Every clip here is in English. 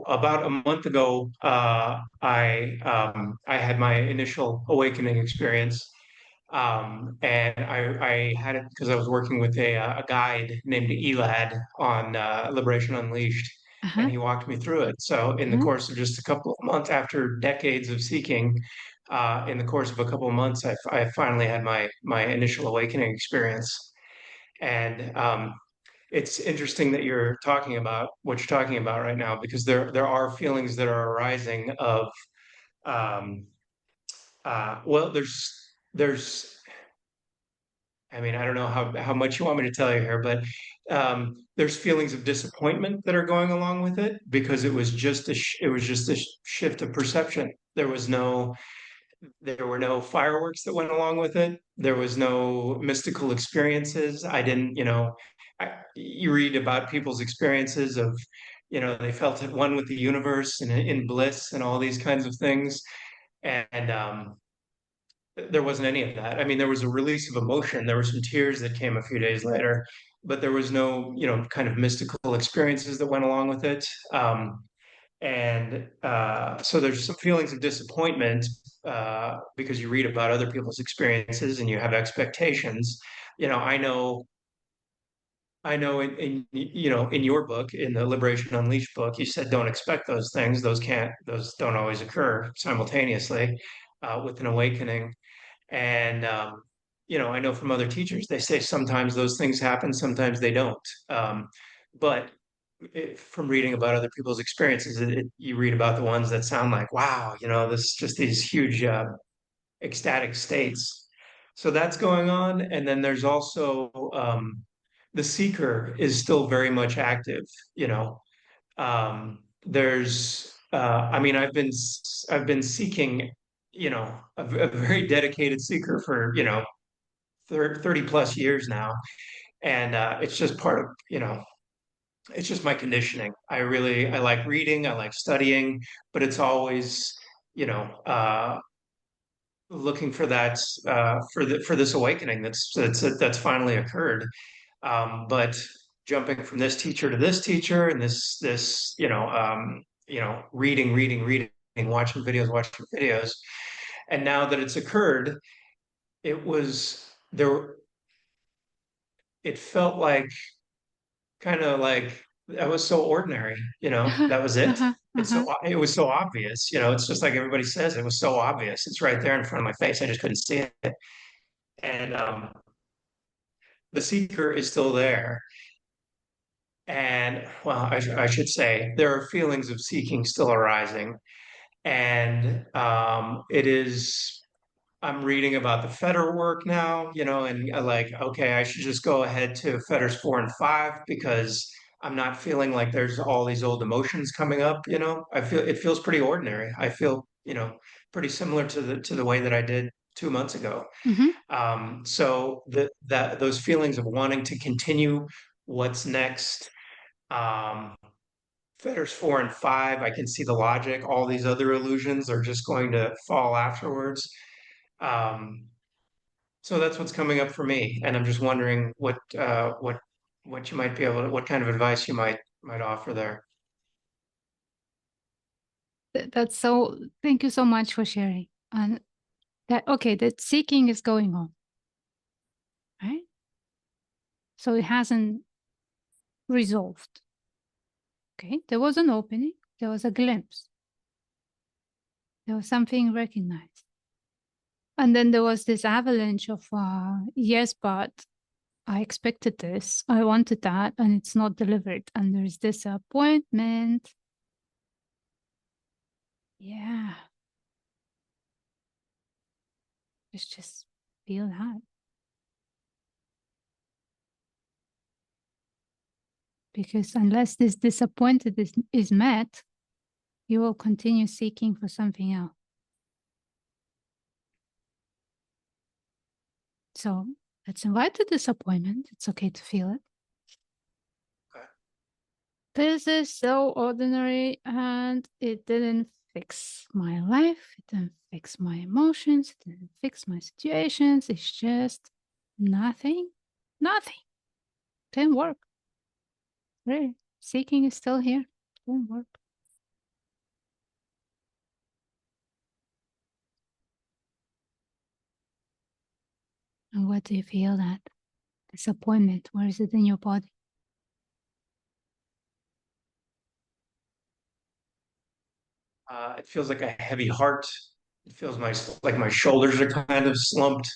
about a month ago, I had my initial awakening experience, and I had it because I was working with a guide named Elad on Liberation Unleashed, and Uh-huh. he walked me through it. So, in the Uh-huh. course of just a couple of months, after decades of seeking, in the course of a couple of months, I finally had my initial awakening experience, and it's interesting that you're talking about what you're talking about right now because there are feelings that are arising of um, well, there's I mean, I don't know how much you want me to tell you here, but there's feelings of disappointment that are going along with it because it was just a shift of perception. There were no fireworks that went along with it. There was no mystical experiences. I didn't, you read about people's experiences of, they felt at one with the universe and in bliss and all these kinds of things. And there wasn't any of that. I mean, there was a release of emotion. There were some tears that came a few days later, but there was no, kind of mystical experiences that went along with it. So there's some feelings of disappointment because you read about other people's experiences and you have expectations. You know, I know in your book, in the Liberation Unleashed book, you said don't expect those things. Those don't always occur simultaneously with an awakening. And I know from other teachers, they say sometimes those things happen, sometimes they don't. But from reading about other people's experiences, you read about the ones that sound like, wow, this just these huge ecstatic states. So that's going on. And then there's also the seeker is still very much active, you know. I mean, I've been seeking, a very dedicated seeker for, 30 plus years now. And it's just part of, it's just my conditioning. I like reading, I like studying, but it's always, you know, looking for that, for this awakening that's finally occurred. But jumping from this teacher to this teacher and reading, watching videos. And now that it's occurred, it was there, it felt like kind of like that was so ordinary, Uh-huh. that was it. Uh-huh. Uh-huh. It was so obvious, it's just like everybody says, it was so obvious. It's right there in front of my face. I just couldn't see it. And the seeker is still there. And well, I should say there are feelings of seeking still arising. And I'm reading about the Fetter work now, and like, okay, I should just go ahead to Fetters 4 and 5 because I'm not feeling like there's all these old emotions coming up, it feels pretty ordinary. I feel, pretty similar to the way that I did 2 months ago. Mm-hmm. So that those feelings of wanting to continue what's next, um, Fetters 4 and 5, I can see the logic. All these other illusions are just going to fall afterwards. Um, so that's what's coming up for me, and I'm just wondering what you might be able to, what kind of advice you might offer there. That's so, thank you so much for sharing. And okay, that seeking is going on, right? So it hasn't resolved. Okay, there was an opening, there was a glimpse, there was something recognized. And then there was this avalanche of, yes, but I expected this, I wanted that, and it's not delivered. And there's disappointment. Yeah, just feel that. Because unless this disappointed is met, you will continue seeking for something else. So let's invite the disappointment. It's okay to feel it. Okay. This is so ordinary and it didn't fix my life. It didn't fix my emotions. It didn't fix my situations. It's just nothing. Nothing. Didn't work. Really. Seeking is still here. Didn't work. And what do you feel that disappointment? Where is it in your body? It feels like a heavy heart. It feels like my shoulders are kind of slumped.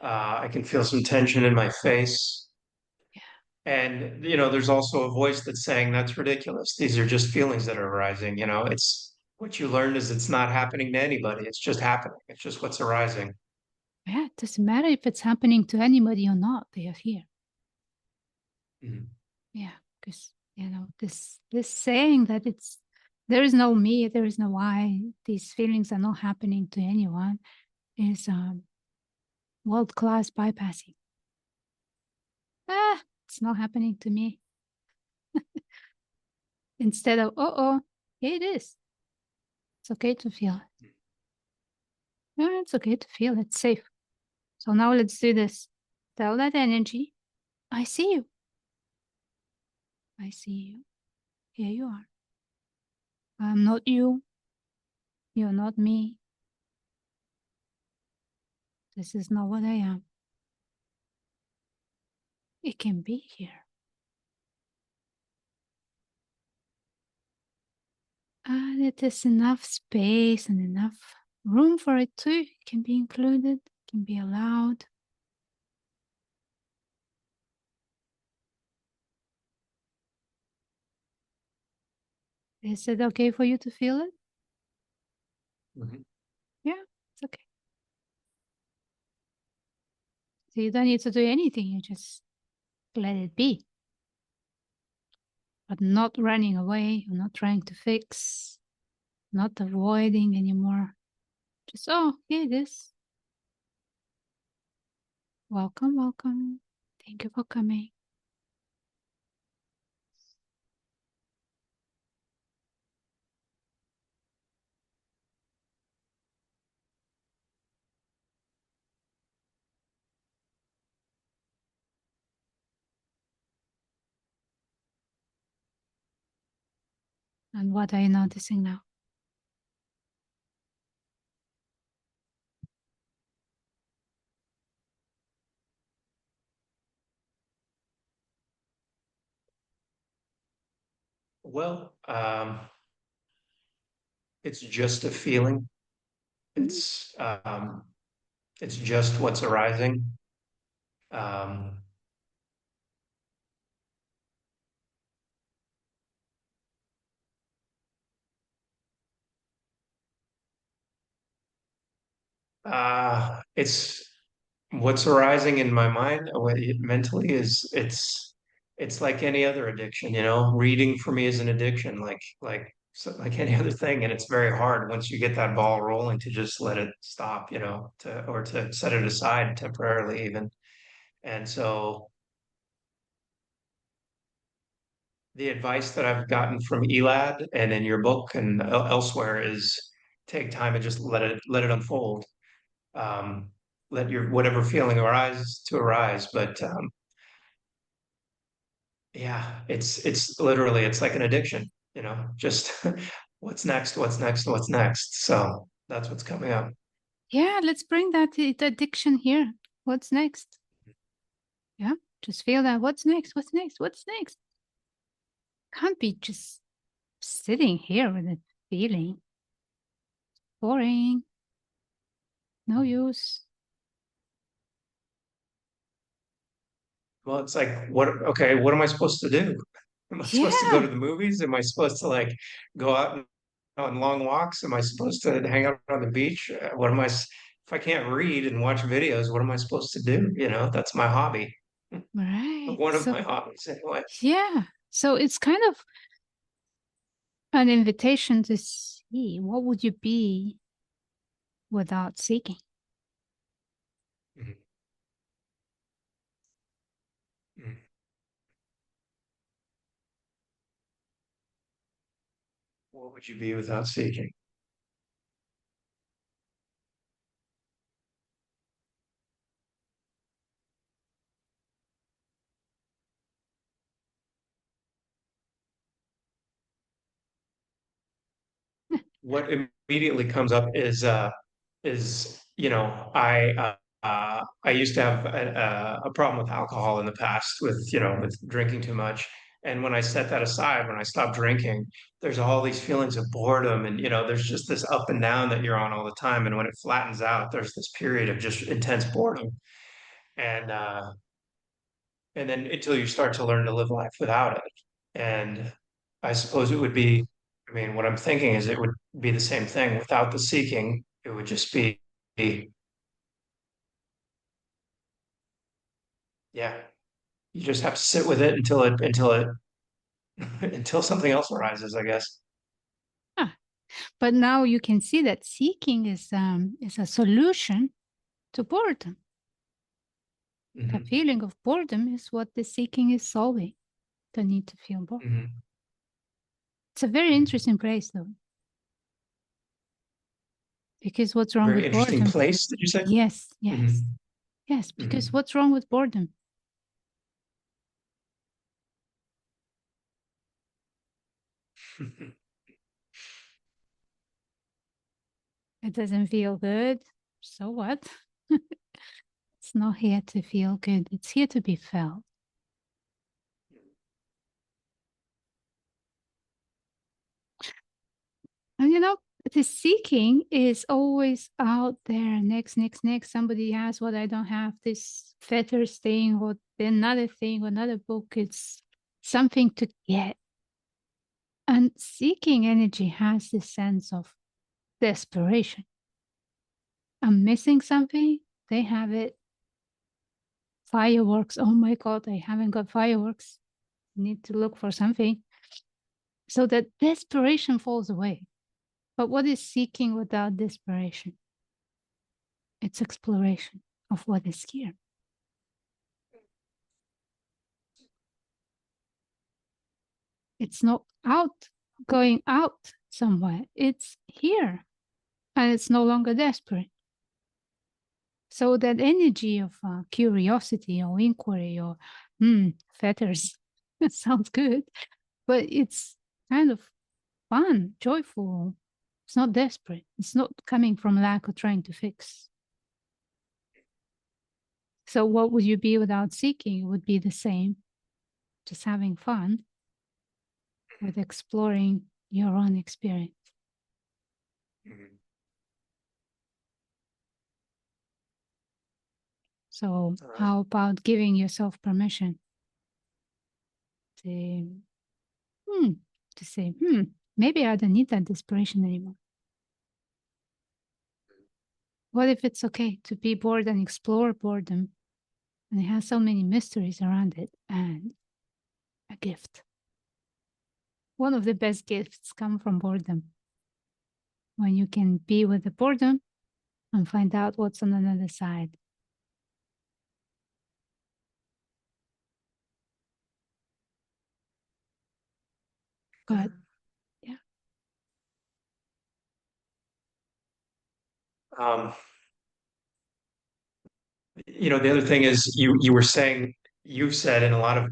I can feel some tension in my face. And, there's also a voice that's saying that's ridiculous. These are just feelings that are arising. It's what you learned is it's not happening to anybody. It's just happening. It's just what's arising. Yeah, it doesn't matter if it's happening to anybody or not, they are here. Mhm. Yeah, because this saying that it's there is no me, there is no I, these feelings are not happening to anyone is world-class bypassing. It's not happening to me. Instead of, oh, yeah, it is. It's okay to feel it. Yeah, it's okay to feel it's safe. So now let's do this. Tell that energy, I see you. I see you. Here you are. I'm not you. You're not me. This is not what I am. It can be here. And it is enough space and enough room for it too. It can be included, it can be allowed. Is it okay for you to feel it? Mhm. Yeah, it's okay. So you don't need to do anything, you just let it be. But not running away, or not trying to fix, not avoiding anymore. Just, oh, here it is. Welcome, welcome. Thank you for coming. And what are you noticing now? Well, it's just a feeling. Mhm. It's um, it's just what's arising. Um, it's what's arising in my mind, mentally is it's like any other addiction. Reading for me is an addiction, like any other thing, and it's very hard once you get that ball rolling to just let it stop, or to set it aside temporarily even. And so the advice that I've gotten from Elad and in your book and elsewhere is take time and just let it unfold. Um, let your whatever feeling arise, but yeah, it's literally it's like an addiction, just what's next, what's next, what's next. So that's what's coming up. Yeah, let's bring that addiction here. What's next? Yeah, just feel that. What's next? What's next? What's next? Can't be just sitting here with a feeling. Boring. No use. Well, it's like okay, what am I supposed to do? Am I supposed to go Yeah, to the movies? Am I supposed to like go out on long walks? Am I supposed to hang out on the beach? If I can't read and watch videos, what am I supposed to do? That's my hobby. right. One of So, my hobbies anyway. yeah. So it's kind of an invitation to see what would you be without seeking. Mhm. Mhm. What would you be without seeking? What immediately comes up is I I used to have a problem with alcohol in the past with, with drinking too much. And when I set that aside, when I stopped drinking, there's all these feelings of boredom and, there's just this up and down that you're on all the time. And when it flattens out, there's this period of just intense boredom. And, uh, and then until you start to learn to live life without it. And I suppose it would be, I mean, what I'm thinking is it would be the same thing without the seeking. It would just be, yeah, you just have to sit with it until something else arises, I guess. Ah, but now you can see that seeking is a solution to boredom. The Hmm. feeling of boredom is what the seeking is solving, the need to feel bored. Hmm. It's a very Hmm. interesting place, though, because what's wrong Very with interesting boredom? place, did you say? Yes, Hmm. yes, yes, because Hmm. what's wrong with boredom? It doesn't feel good. So what? It's not here to feel good, it's here to be felt. And the seeking is always out there. Next, next, next. Somebody has what I don't have. This fetters thing, or another thing, or another book. It's something to get. And seeking energy has this sense of desperation. I'm missing something. They have it. Fireworks. Oh my God, I haven't got fireworks. Need to look for something. So that desperation falls away. But what is seeking without desperation? It's exploration of what is here. It's not out, going out somewhere. It's here and it's no longer desperate. So that energy of curiosity or inquiry or fetters, it sounds good, but it's kind of fun, joyful. It's not desperate. It's not coming from lack or trying to fix. So what would you be without seeking? It would be the same, just having fun with exploring your own experience. Hmm. So All right. how about giving yourself permission to hmm, to say, maybe I don't need that desperation anymore. What if it's okay to be bored and explore boredom? And it has so many mysteries around it and a gift. One of the best gifts come from boredom. When you can be with the boredom and find out what's on another side. But yeah, Um, the other thing is you were saying you've said, and a lot of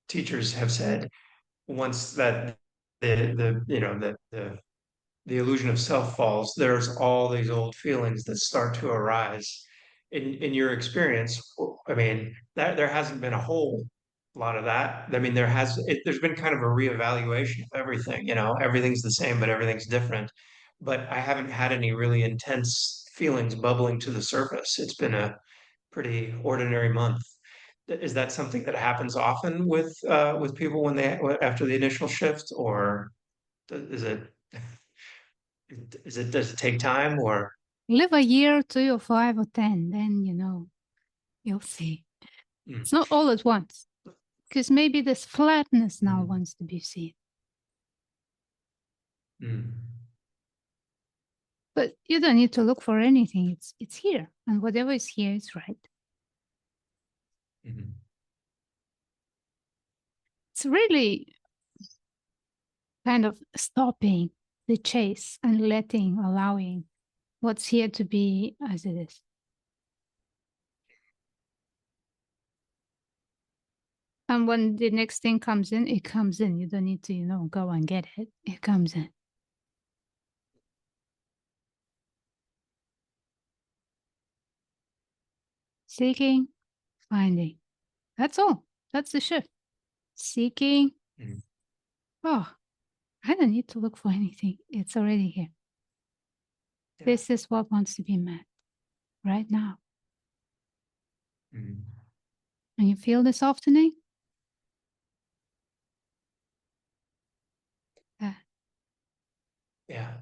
teachers have said, once that the illusion of self falls, there's all these old feelings that start to arise. In your experience, I mean, that there hasn't been a whole lot of that. I mean, there's been kind of a reevaluation of everything, everything's the same, but everything's different. But I haven't had any really intense feelings bubbling to the surface. It's been a pretty ordinary month. Is that something that happens often with people when they after the initial shift, or is it does it take time or live a year, 2 or 5 or 10, then you'll see. mm, It's not all at once. Because maybe this flatness now mm, wants to be seen. mm, But you don't need to look for anything. It's here. And whatever is here is right. mm, It's really kind of stopping the chase and allowing what's here to be as it is. And when the next thing comes in, it comes in. You don't need to, go and get it. It comes in. Seeking, finding. That's all. That's the shift. Seeking. Mm. Oh, I don't need to look for anything. It's already here. Yeah. This is what wants to be met right now. Mm. And you feel the softening? Uh, Yeah.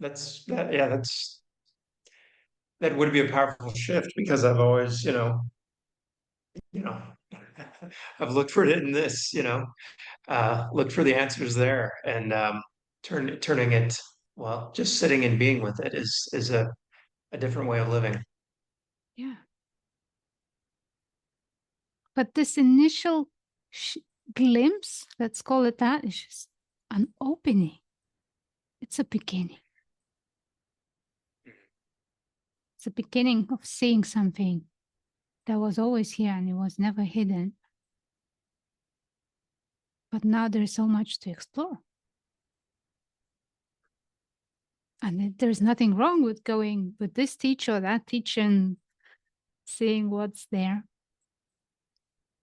Yeah, that would be a powerful shift because I've always, you know, I've looked for it in this, looked for the answers there, and turning it, well, just sitting and being with it is a different way of living. yeah. But this initial sh- glimpse, let's call it that, is just an opening. It's a beginning. It's a beginning of seeing something that was always here and it was never hidden. But now there's so much to explore. And there's nothing wrong with going with this teacher or that teacher and seeing what's there.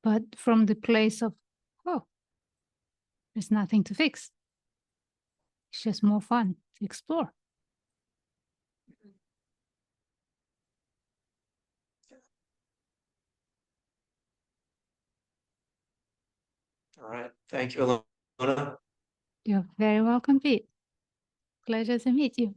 But from the place of, oh, there's nothing to fix. It's just more fun to explore. All right. Thank you, Ilona. You're very welcome, Pete. Pleasure to meet you.